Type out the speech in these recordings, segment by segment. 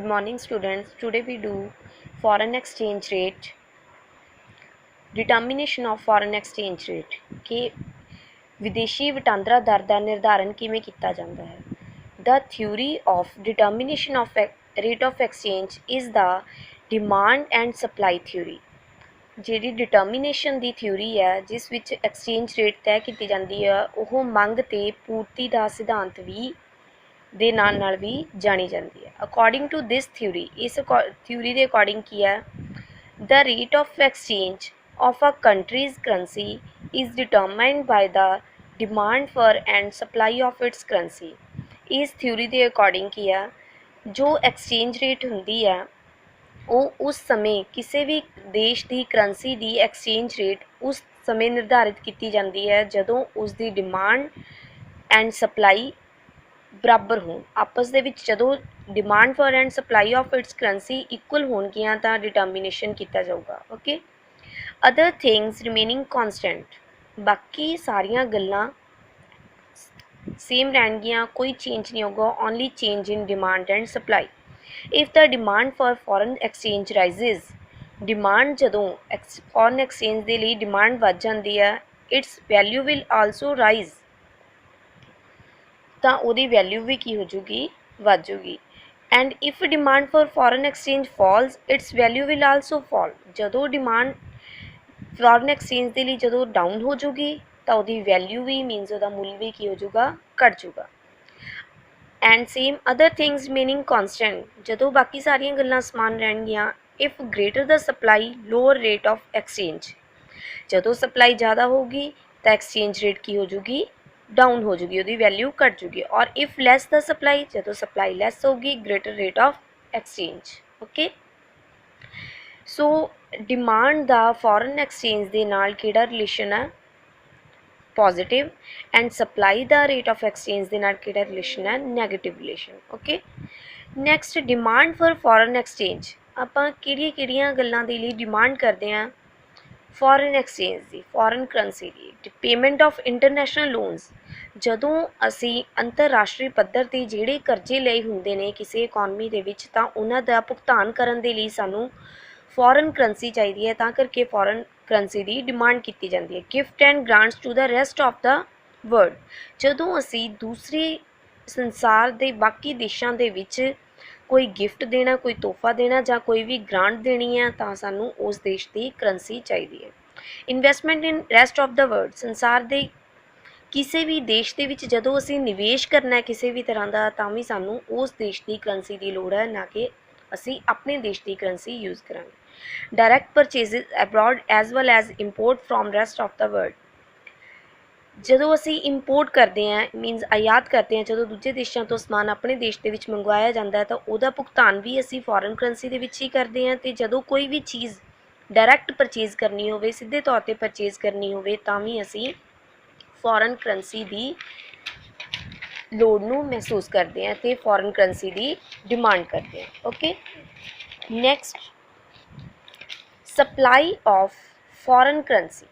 Good morning students. Today we do foreign exchange rate, determination of foreign exchange rate कि विदेशी वटांदरा दर का निर्धारण किमें किया जाता है. The theory of determination of rate of exchange is the demand and supply theory. ਜਿਹੜੀ डिटर्मीनेशन ਦੀ theory ਹੈ ਜਿਸ ਵਿੱਚ ਐਕਸਚੇਂਜ ਰੇਟ ਤੈਅ ਕੀਤੀ ਜਾਂਦੀ ਹੈ ਉਹ ਮੰਗ ਤੇ ਪੂਰਤੀ ਦਾ ਸਿਧਾਂਤ ਵੀ ਦੇ ਨਾਲ ਵੀ ਜਾਣੀ ਜਾਂਦੀ ਹੈ. ਅਕੋਰਡਿੰਗ ਟੂ ਦਿਸ ਥਿਊਰੀ, ਇਸ ਥਿਊਰੀ ਦੇ ਅਕੋਰਡਿੰਗ ਕੀ ਹੈ, the rate of exchange of a country's currency is determined by the demand for and supply of its currency. ਇਸ ਥਿਊਰੀ ਦੇ ਅਕੋਰਡਿੰਗ ਕੀ ਹੈ, ਜੋ ਐਕਸਚੇਂਜ ਰੇਟ ਹੁੰਦੀ ਹੈ ਉਹ ਉਸ ਸਮੇਂ ਕਿਸੇ ਵੀ ਦੇਸ਼ ਦੀ ਕਰੰਸੀ ਦੀ ਐਕਸਚੇਂਜ ਰੇਟ ਉਸ ਸਮੇਂ ਨਿਰਧਾਰਿਤ ਕੀਤੀ ਜਾਂਦੀ ਹੈ ਜਦੋਂ ਉਸ ਦੀ ਡਿਮਾਂਡ ਐਂਡ ਸਪਲਾਈ ਬਰਾਬਰ ਹੋਣ. ਆਪਸ ਦੇ ਵਿੱਚ ਜਦੋਂ demand for and supply of its currency equal ਹੋਣਗੀਆਂ ਤਾਂ ਡਿਟਰਮੀਨੇਸ਼ਨ ਕੀਤਾ ਜਾਊਗਾ. Okay, other things remaining constant, ਬਾਕੀ ਸਾਰੀਆਂ ਗੱਲਾਂ ਸੇਮ ਰਹਿਣਗੀਆਂ, ਕੋਈ ਚੇਂਜ ਨਹੀਂ ਹੋਊਗਾ. Only change in demand and supply. If the demand for foreign exchange rises, demand ਜਦੋਂ ਫੋਰਨ ਐਕਸਚੇਂਜ ਦੇ ਲਈ ਡਿਮਾਂਡ ਵੱਧ ਜਾਂਦੀ ਹੈ, its value will also rise, ਤਾਂ ਉਹਦੀ ਵੈਲਿਊ ਵੀ ਕੀ ਹੋ ਜੂਗੀ, ਵੱਧ ਜੂਗੀ. And if demand for foreign exchange falls, its value will also fall. ਜਦੋਂ ਡਿਮਾਂਡ ਫੋਰਨ ਐਕਸਚੇਂਜ ਦੇ ਲਈ ਜਦੋਂ ਡਾਊਨ ਹੋ ਜੂਗੀ ਤਾਂ ਉਹਦੀ ਵੈਲਿਊ ਵੀ ਮੀਨਸ ਉਹਦਾ ਮੁੱਲ ਵੀ ਕੀ ਹੋ ਜੂਗਾ, ਘਟ ਜੂਗਾ. And same other things remaining constant, ਜਦੋਂ ਬਾਕੀ ਸਾਰੀਆਂ ਗੱਲਾਂ ਸਮਾਨ ਰਹਿਣਗੀਆਂ. If greater the supply lower rate of exchange, ਜਦੋਂ ਸਪਲਾਈ ਜ਼ਿਆਦਾ ਹੋਊਗੀ ਤਾਂ ਐਕਸਚੇਂਜ ਰੇਟ ਕੀ ਹੋ ਜੂਗੀ, डाउन हो जूगी, ਉਹਦੀ वैल्यू घट जूगी. और इफ लैस द सप्लाई, जो सप्लाई लैस होगी greater rate of exchange. Okay, so demand दा फॉरन एक्सचेंज दे नाल किहड़ा रिलेशन है, पॉजिटिव. एंड सप्लाई दा रेट ऑफ एक्सचेंज दे नाल किहड़ा रिलेशन है, negative relation. Okay, next demand for foreign exchange, आपां किहड़ियां गल्लां दे लई डिमांड करदे हां फॉरन एक्सचेंज की, फॉरन करंसी की. पेमेंट ऑफ इंटरनेशनल लोन्स, ਜਦੋਂ ਅਸੀਂ ਅੰਤਰਰਾਸ਼ਟਰੀ ਪੱਧਰ 'ਤੇ ਜਿਹੜੇ ਕਰਜ਼ੇ ਲਏ ਹੁੰਦੇ ਨੇ ਕਿਸੇ ਇਕੋਨਮੀ ਦੇ ਵਿੱਚ ਤਾਂ ਉਹਨਾਂ ਦਾ ਭੁਗਤਾਨ ਕਰਨ ਦੇ ਲਈ ਸਾਨੂੰ ਫੋਰਨ ਕਰੰਸੀ ਚਾਹੀਦੀ ਹੈ, ਤਾਂ ਕਰਕੇ ਫੋਰਨ ਕਰੰਸੀ ਦੀ ਡਿਮਾਂਡ ਕੀਤੀ ਜਾਂਦੀ ਹੈ. Gift and grants to the rest of the world, ਜਦੋਂ ਅਸੀਂ ਦੂਸਰੇ ਸੰਸਾਰ ਦੇ ਬਾਕੀ ਦੇਸ਼ਾਂ ਦੇ ਵਿੱਚ ਕੋਈ ਗਿਫਟ ਦੇਣਾ, ਕੋਈ ਤੋਹਫਾ ਦੇਣਾ ਜਾਂ ਕੋਈ ਵੀ ਗ੍ਰਾਂਟ ਦੇਣੀ ਹੈ ਤਾਂ ਸਾਨੂੰ ਉਸ ਦੇਸ਼ ਦੀ ਕਰੰਸੀ ਚਾਹੀਦੀ ਹੈ. Investment in rest of the world, ਸੰਸਾਰ ਦੇ ਕਿਸੇ ਵੀ ਦੇਸ਼ ਦੇ ਵਿੱਚ ਜਦੋਂ ਅਸੀਂ ਨਿਵੇਸ਼ ਕਰਨਾ ਹੈ ਕਿਸੇ ਵੀ ਤਰ੍ਹਾਂ ਦਾ ਤਾਂ ਵੀ ਸਾਨੂੰ ਉਸ ਦੇਸ਼ ਦੀ ਕਰੰਸੀ ਦੀ ਲੋੜ ਹੈ, ਨਾ ਕਿ ਅਸੀਂ ਆਪਣੇ ਦੇਸ਼ ਦੀ ਕਰੰਸੀ ਯੂਜ਼ ਕਰਾਂਗੇ. Direct purchases abroad as well as import from rest of the world, ਜਦੋਂ ਅਸੀਂ ਇੰਪੋਰਟ ਕਰਦੇ ਹਾਂ ਮੀਨਸ ਆਯਾਤ ਕਰਦੇ ਹਾਂ, ਜਦੋਂ ਦੂਜੇ ਦੇਸ਼ਾਂ ਤੋਂ ਸਮਾਨ ਆਪਣੇ ਦੇਸ਼ ਦੇ ਵਿੱਚ ਮੰਗਵਾਇਆ ਜਾਂਦਾ ਹੈ ਤਾਂ ਉਹਦਾ ਭੁਗਤਾਨ ਵੀ ਅਸੀਂ ਫੋਰਨ ਕਰੰਸੀ ਦੇ ਵਿੱਚ ਹੀ ਕਰਦੇ ਹਾਂ. ਅਤੇ ਜਦੋਂ ਕੋਈ ਵੀ ਚੀਜ਼ ਡਾਇਰੈਕਟ ਪਰਚੇਜ਼ ਕਰਨੀ ਹੋਵੇ, ਸਿੱਧੇ ਤੌਰ 'ਤੇ ਪਰਚੇਜ਼ ਕਰਨੀ ਹੋਵੇ ਤਾਂ ਵੀ ਅਸੀਂ ਫੋਰਨ ਕਰੰਸੀ ਦੀ ਲੋੜ ਨੂੰ ਮਹਿਸੂਸ ਕਰਦੇ ਹਾਂ ਅਤੇ ਫੋਰਨ ਕਰੰਸੀ ਦੀ ਡਿਮਾਂਡ ਕਰਦੇ ਹਾਂ. Okay, next supply of foreign currency.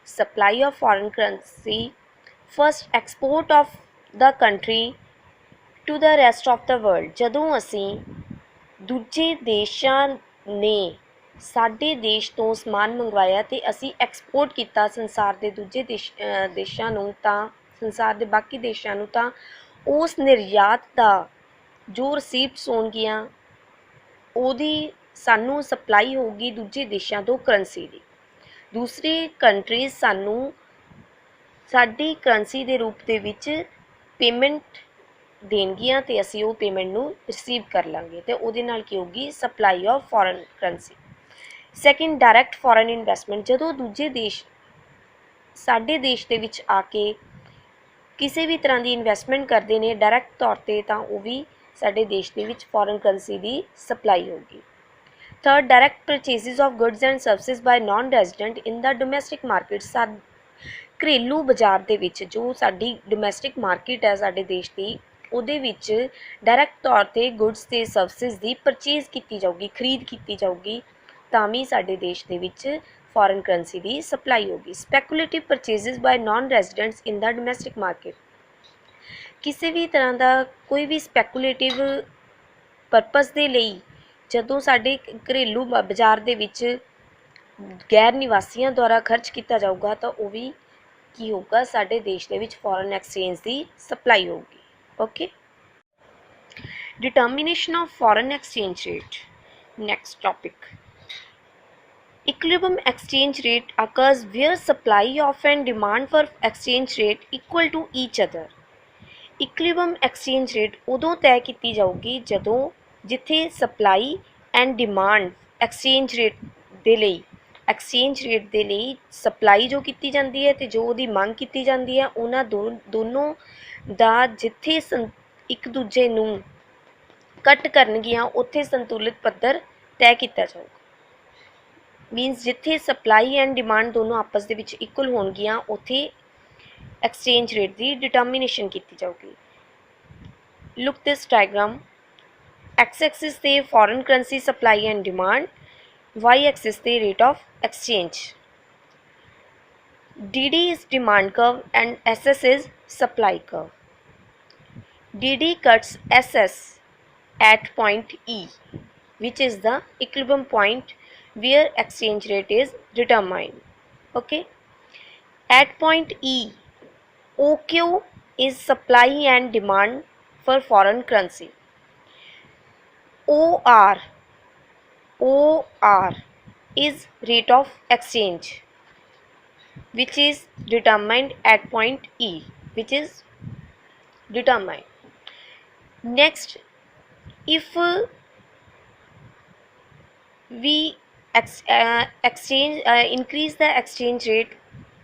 Supply of foreign currency, first export of the country to the rest of the world, ਜਦੋਂ ਅਸੀਂ ਦੂਜੇ ਦੇਸ਼ਾਂ ਨੇ ਸਾਡੇ ਦੇਸ਼ ਤੋਂ ਸਮਾਨ ਮੰਗਵਾਇਆ ਅਤੇ ਅਸੀਂ ਐਕਸਪੋਰਟ ਕੀਤਾ ਸੰਸਾਰ ਦੇ ਦੂਜੇ ਦੇਸ਼ਾਂ ਨੂੰ, ਤਾਂ ਸੰਸਾਰ ਦੇ ਬਾਕੀ ਦੇਸ਼ਾਂ ਨੂੰ, ਤਾਂ ਉਸ ਨਿਰਯਾਤ ਦਾ ਜੋ ਰਿਸੀਪਟਸ ਹੋਣਗੀਆਂ ਉਹਦੀ ਸਾਨੂੰ ਸਪਲਾਈ ਹੋਊਗੀ ਦੂਜੇ ਦੇਸ਼ਾਂ ਤੋਂ ਕਰੰਸੀ ਦੀ. ਦੂਸਰੀ ਕੰਟਰੀਜ਼ ਸਾਨੂੰ ਸਾਡੀ ਕਰੰਸੀ ਦੇ ਰੂਪ ਦੇ ਵਿੱਚ ਪੇਮੈਂਟ ਦੇਣਗੀਆਂ ਅਤੇ ਅਸੀਂ ਉਹ ਪੇਮੈਂਟ ਨੂੰ ਰਿਸੀਵ ਕਰ ਲਾਂਗੇ ਅਤੇ ਉਹਦੇ ਨਾਲ ਕੀ ਹੋਊਗੀ, supply of foreign currency. Second, direct foreign investment, ਜਦੋਂ ਦੂਜੇ ਦੇਸ਼ ਸਾਡੇ ਦੇਸ਼ ਦੇ ਵਿੱਚ ਆ ਕੇ ਕਿਸੇ ਵੀ ਤਰ੍ਹਾਂ ਦੀ ਇਨਵੈਸਟਮੈਂਟ ਕਰਦੇ ਨੇ ਡਾਇਰੈਕਟ ਤੌਰ 'ਤੇ ਤਾਂ ਉਹ ਵੀ ਸਾਡੇ ਦੇਸ਼ ਦੇ ਵਿੱਚ ਫੋਰਨ ਕਰੰਸੀ ਦੀ ਸਪਲਾਈ ਹੋਊਗੀ. Third, direct purchases of goods and services by non resident in the domestic market, ਘਰੇਲੂ ਬਾਜ਼ਾਰ ਦੇ ਵਿੱਚ ਜੋ ਸਾਡੀ ਡੋਮੈਸਟਿਕ ਮਾਰਕੀਟ ਹੈ ਸਾਡੇ ਦੇਸ਼ ਦੀ, ਉਹਦੇ ਵਿੱਚ ਡਾਇਰੈਕਟ ਤੌਰ 'ਤੇ ਗੁੱਡਸ ਅਤੇ ਸਰਵਿਸਿਜ਼ ਦੀ ਪਰਚੇਜ਼ ਕੀਤੀ ਜਾਊਗੀ, ਖਰੀਦ ਕੀਤੀ ਜਾਊਗੀ, ਤਾਂ ਵੀ ਸਾਡੇ ਦੇਸ਼ ਦੇ ਵਿੱਚ ਫੋਰਨ ਕਰੰਸੀ ਦੀ ਸਪਲਾਈ ਹੋਗੀ. Speculative ਪਰਚੇਸਿਸ bye naan residents in the domestic market, ਕਿਸੇ ਵੀ ਤਰ੍ਹਾਂ ਦਾ ਕੋਈ ਵੀ ਸਪੈਕੂਲੇਟਿਵ ਪਰਪਸ ਦੇ ਲਈ ਜਦੋਂ ਸਾਡੇ ਘਰੇਲੂ ਬਾਜ਼ਾਰ ਦੇ ਵਿੱਚ ਗੈਰ ਨਿਵਾਸੀਆਂ ਦੁਆਰਾ ਖਰਚ ਕੀਤਾ ਜਾਊਗਾ ਤਾਂ ਉਹ ਵੀ ਕੀ ਹੋਊਗਾ, ਸਾਡੇ ਦੇਸ਼ ਦੇ ਵਿੱਚ ਫੋਰਨ ਐਕਸਚੇਂਜ ਦੀ ਸਪਲਾਈ ਹੋਊਗੀ। Okay, determination of foreign exchange rate. Next topic, equilibrium exchange rate occurs where supply of and demand for exchange rate equal to each other. equilibrium exchange rate ਉਦੋਂ ਤੈਅ ਕੀਤੀ ਜਾਊਗੀ ਜਦੋਂ ਜਿੱਥੇ supply and demand exchange rate ਦੇ ਲਈ supply ਜੋ ਕੀਤੀ ਜਾਂਦੀ ਹੈ ਤੇ ਜੋ ਉਹਦੀ ਮੰਗ ਕੀਤੀ ਜਾਂਦੀ ਹੈ, ਉਹਨਾਂ ਦੋਨੋਂ ਦਾ ਜਿੱਥੇ ਇੱਕ ਦੂਜੇ ਨੂੰ ਕੱਟ ਕਰਨਗੀਆਂ ਉੱਥੇ ਸੰਤੁਲਿਤ ਪੱਧਰ ਤੈਅ ਕੀਤਾ ਜਾਊਗਾ। ਮੀਨਸ ਜਿੱਥੇ ਸਪਲਾਈ ਐਂਡ ਡਿਮਾਂਡ ਦੋਨੋਂ ਆਪਸ ਦੇ ਵਿੱਚ ਇਕੁਅਲ ਹੋਣਗੀਆਂ ਉੱਥੇ ਐਕਸਚੇਂਜ ਰੇਟ ਦੀ ਡਿਟਰਮੀਨੇਸ਼ਨ ਕੀਤੀ ਜਾਊਗੀ। Look this diagram, x axis ਤੇ foreign currency supply and demand, y axis ਤੇ rate of exchange. DD is demand curve and SS is supply curve. DD cuts SS at point E, which is the equilibrium point where exchange rate is determined. Okay, at point E, OQ is supply and demand for foreign currency. OR is rate of exchange, which is determined at point E, which is determined. Next, if we increase the exchange rate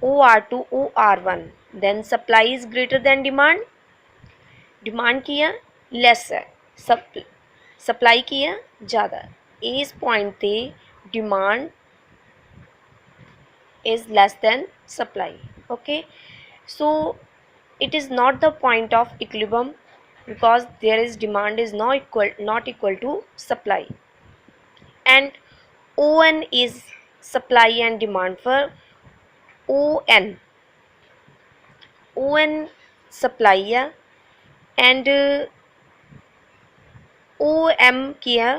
OR to OR1, then supply is greater than demand. Demand की है lace है, supply की है ज़्यादा। इस point पे demand is less than supply. Okay, so it is not the point of equilibrium because there is demand is not equal to supply, and ON is supply and demand for ON supply है and OM की है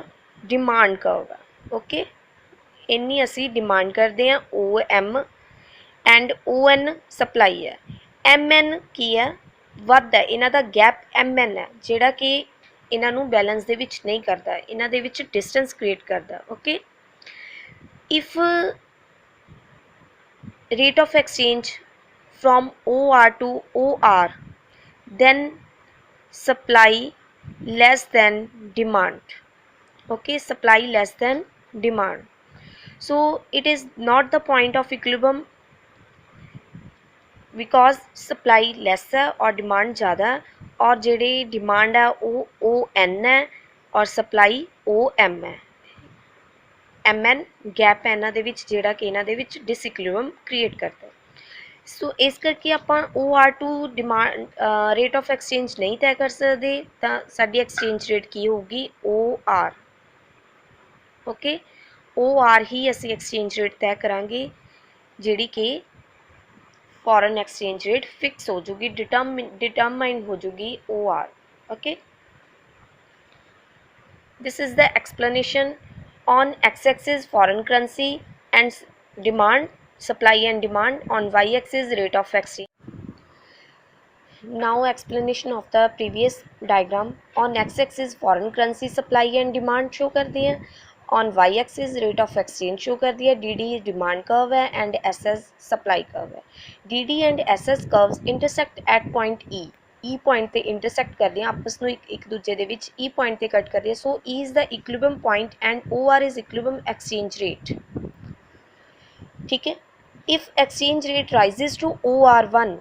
demand curve है। Okay, इन्नी असी demand करते हैं OM and ON supply है। MN की है वध है, इन्हां दा गैप MN है जिहड़ा कि इन्हां नूं बैलेंस दे विच नहीं करता, इन्हां दे विच डिस्टेंस क्रिएट करता। Okay, if rate of exchange from OR to OR then supply less than demand. Okay, supply less than demand, so it is not the point of equilibrium because supply less है और demand ज़्यादा है, और जेड़ी demand है वो ON है और supply OM है। MN गैप है इन्हां दे विच जेड़ा कि इन्हां दे विच डिसइक्विलिब्रियम क्रिएट करता है। सो इस करके आपां OR2 demand rate of exchange नहीं तय कर सकते, तो साडी एक्सचेंज रेट की होगी OR। ओके, OR ही असी एक्सचेंज रेट तय करांगे जिहड़ी कि फॉरेन एक्सचेंज रेट फिक्स हो जूगी, डिटरमाइन हो जूगी OR। Okay, this is the explanation on x-axis foreign currency and demand, supply and demand, on y-axis rate of exchange. Now explanation of the previous diagram. On x-axis foreign currency supply and demand show कर दी है, on y-axis rate of exchange show कर दी है। DD demand curve है and SS supply curve है। DD and SS curves intersect at point E point ते intersect कर रही हैं आपस में, एक दूजे दे विच E पॉइंट ते कट कर रही है। So E is the equilibrium point and OR is equilibrium exchange rate. ठीक है, if exchange rate rises to OR1,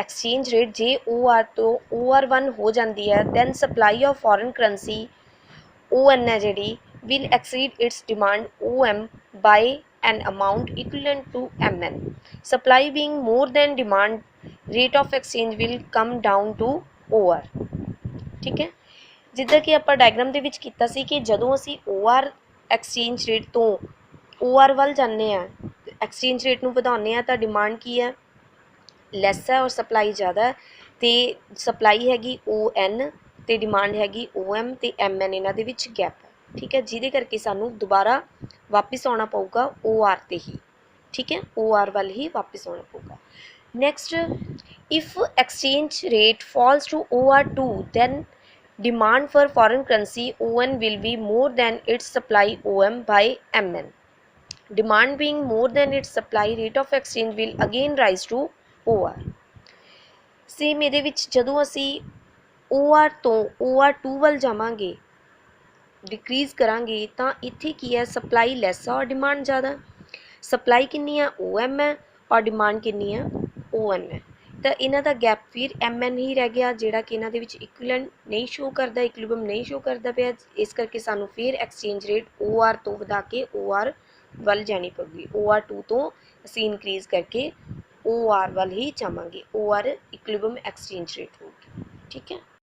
exchange rate जे OR तो OR1 हो जाती है, then supply of foreign currency ON है जिहड़ी will exceed its demand OM by an amount equivalent to MN. Supply being more than demand, rate of exchange will come down to OR। ठीक है, जिद्दां कि आपां diagram दे विच कीता सी कि जदों असी OR एक्सचेंज रेट तो OR ਵੱਲ ਜਾਂਦੇ ਆ, एक्सचेंज रेट ਨੂੰ ਵਧਾਉਂਦੇ ਆ ਤਾਂ डिमांड की है लैस है और सप्लाई ज़्यादा है, तो सप्लाई हैगी ON ਤੇ ਡਿਮਾਂਡ ਹੈਗੀ OM ਤੇ MN ਇਹਨਾਂ ਦੇ ਵਿੱਚ ਗੈਪ ਹੈ, ਠੀਕ ਹੈ, ਜਿਹਦੇ ਕਰਕੇ ਸਾਨੂੰ ਦੁਬਾਰਾ ਵਾਪਿਸ ਆਉਣਾ ਪਊਗਾ OR ਤੇ ਹੀ, ਠੀਕ ਹੈ, OR ਵੱਲ ਹੀ ਵਾਪਿਸ ਆਉਣਾ ਪਊਗਾ। Next, if exchange rate falls to OR2 then demand for foreign currency ON will be more than its supply OM by MN. Demand being more than its supply, rate of exchange will again rise to OR. Same ਇਹਦੇ ਵਿੱਚ ਜਦੋਂ ਅਸੀਂ OR ਤੋਂ OR2 ਵੱਲ ਜਾਵਾਂਗੇ, decrease ਕਰਾਂਗੇ, ਤਾਂ ਇੱਥੇ ਕੀ ਹੈ, ਸਪਲਾਈ ਲੈਸ ਆ ਔਰ ਡਿਮਾਂਡ ਜ਼ਿਆਦਾ। ਸਪਲਾਈ ਕਿੰਨੀ ਆ, OM ਹੈ, ਔਰ ਡਿਮਾਂਡ ਕਿੰਨੀ ਆ, ON ਹੈ। ਤਾਂ ਇਹਨਾਂ ਦਾ ਗੈਪ ਫਿਰ MN ਹੀ ਰਹਿ ਗਿਆ, ਜਿਹੜਾ ਕਿ ਇਹਨਾਂ ਦੇ ਵਿੱਚ ਇਕੁਇਲੈਂਟ ਨਹੀਂ ਸ਼ੋ ਕਰਦਾ, ਇਕੁਇਲਿਬਰਮ ਨਹੀਂ ਸ਼ੋ ਕਰਦਾ ਪਿਆ। ਇਸ ਕਰਕੇ ਸਾਨੂੰ ਫਿਰ ਐਕਸਚੇਂਜ ਰੇਟ OR ਤੋਂ ਵਧਾ ਕੇ OR ਵੱਲ ਜਾਣੀ ਪਊਗੀ। OR2 ਤੋਂ ਅਸੀਂ ਇਨਕਰੀਜ਼ ਕਰਕੇ OR ਵੱਲ ਹੀ ਜਾਵਾਂਗੇ। OR ਇਕੁਇਲਿਬਰਮ ਐਕਸਚੇਂਜ ਰੇਟ ਹੋਊਗੀ, ਠੀਕ ਹੈ।